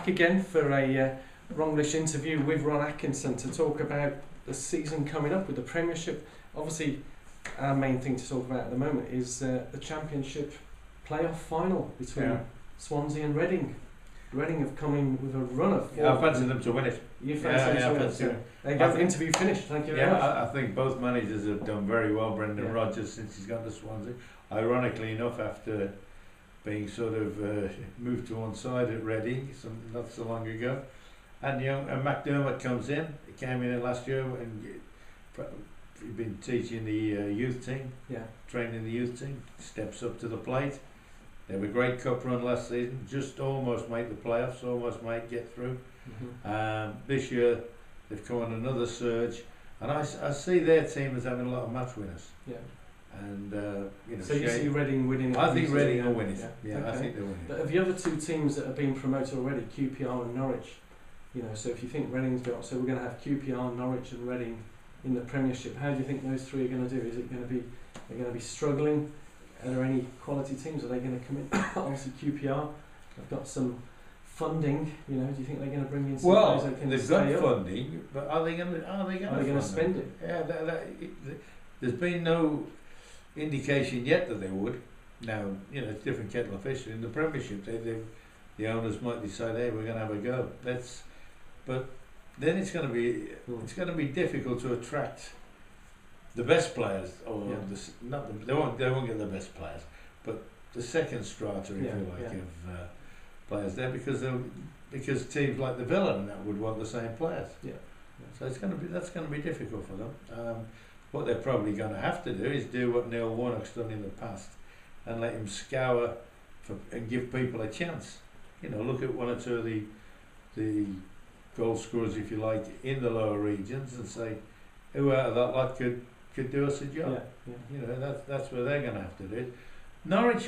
back again for a Ronglish interview with Ron Atkinson to talk about the season coming up with the Premiership. Obviously, our main thing to talk about at the moment is the Championship Playoff final between Swansea and Reading. Reading have come in with a run of form. I fancy them to win it. You fancy them to win it? There you go, the interview finished. Thank you very much. I think both managers have done very well. Brendan Rodgers, since he's gone to Swansea, ironically enough, after being sort of moved to one side at Reading not so long ago, and McDermott comes in. He came in last year and he'd been teaching the youth team, training the youth team. Steps up to the plate. They have a great cup run last season, just almost make the playoffs, almost might get through. This year they've come on another surge, and I see their team as having a lot of match winners. And so you see Reading winning? I think Reading will win it. Okay. I think they'll win it. But of the other two teams that have been promoted already, QPR and Norwich, so if you think Reading's got, so we're going to have QPR, Norwich, and Reading in the Premiership. How do you think those three are going to do? Is it going to be they're going to be struggling? Are there any quality teams? Are they going to come in? Obviously, QPR have got some funding. Do you think they're going to bring in some guys that can they've stay got up? funding, but are they going to spend it? Yeah, there's been no indication yet that they would. Now, it's different kettle of fish. In the Premiership, the owners might decide, hey, we're going to have a go. But then it's going to be difficult to attract the best players, or they won't get the best players, but the second strata, if you like, of players there, because teams like the Villa and that would want the same players. So that's going to be difficult for them. What they're probably going to have to do is do what Neil Warnock's done in the past, and let him scour and give people a chance. Look at one or two of the goal scorers, if you like, in the lower regions, and say, who out of that lot could do us a job. That's where they're going to have to do it. Norwich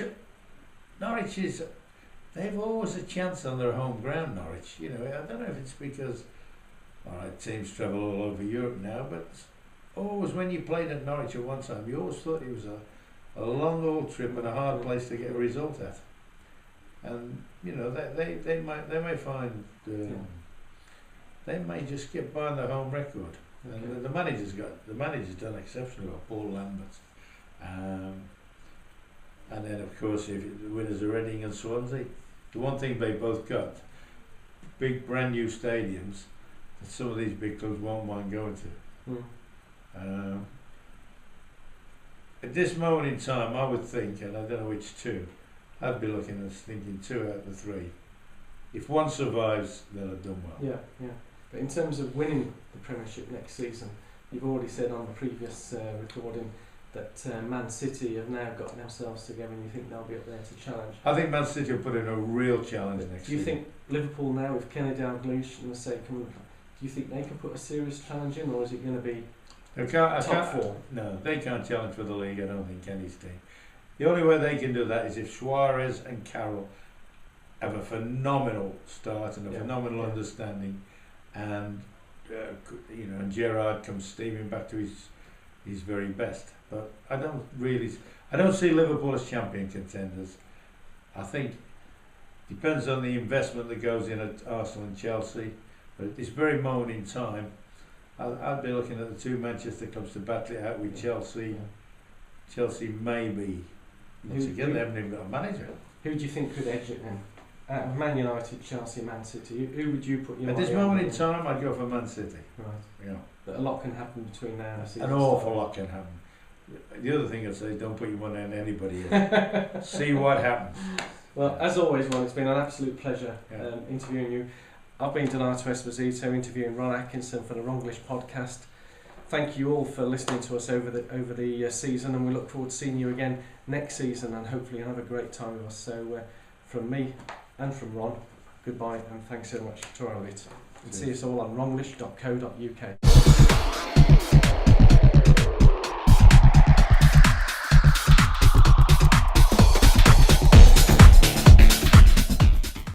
is, they've always a chance on their home ground. Norwich, I don't know if it's because teams travel all over Europe now, but always when you played at Norwich at one time, you always thought it was a long old trip and a hard place to get a result at. And they may find they may just get by on their home record. And the manager's done exceptionally well, Paul Lambert. And then of course, if the winners are Reading and Swansea, the one thing they both got, big brand new stadiums that some of these big clubs won't mind going to. At this moment in time, I would think, and I don't know which two, I'd be looking at thinking 2 out of the 3. If one survives, they'll have done well. But in terms of winning the Premiership next season, you've already said on the previous recording that Man City have now got themselves together, and you think they'll be up there to challenge. I think Man City will put in a real challenge next season. Do you think Liverpool now, with Kenny Dalglish and do you think they can put a serious challenge in, or is it going to be top 4? No, they can't challenge for the league, I don't think, Kenny's team. The only way they can do that is if Suarez and Carroll have a phenomenal start and a phenomenal understanding, and and Gerrard comes steaming back to his very best. But I don't see Liverpool as champion contenders. I think depends on the investment that goes in at Arsenal and Chelsea. But at this very moment in time, I'd be looking at the two Manchester clubs to battle it out with Chelsea. Chelsea maybe. Once again, they haven't even got a manager. Who do you think could edge it then? Out of Man United, Chelsea, Man City, who would you put your At this moment in time, I'd go for Man City. Right. But a lot can happen between now and the season. An awful lot can happen. The other thing I'd say is don't put your money on anybody else. See what happens. Well, as always, Ron, it's been an absolute pleasure interviewing you. I've been Donato Esposito interviewing Ron Atkinson for the Ronglish podcast. Thank you all for listening to us over the season, and we look forward to seeing you again next season, and hopefully you'll have a great time with us. So from me and from Ron, goodbye and thanks so much. Tora Lit. And see us all on ronglish.co.uk.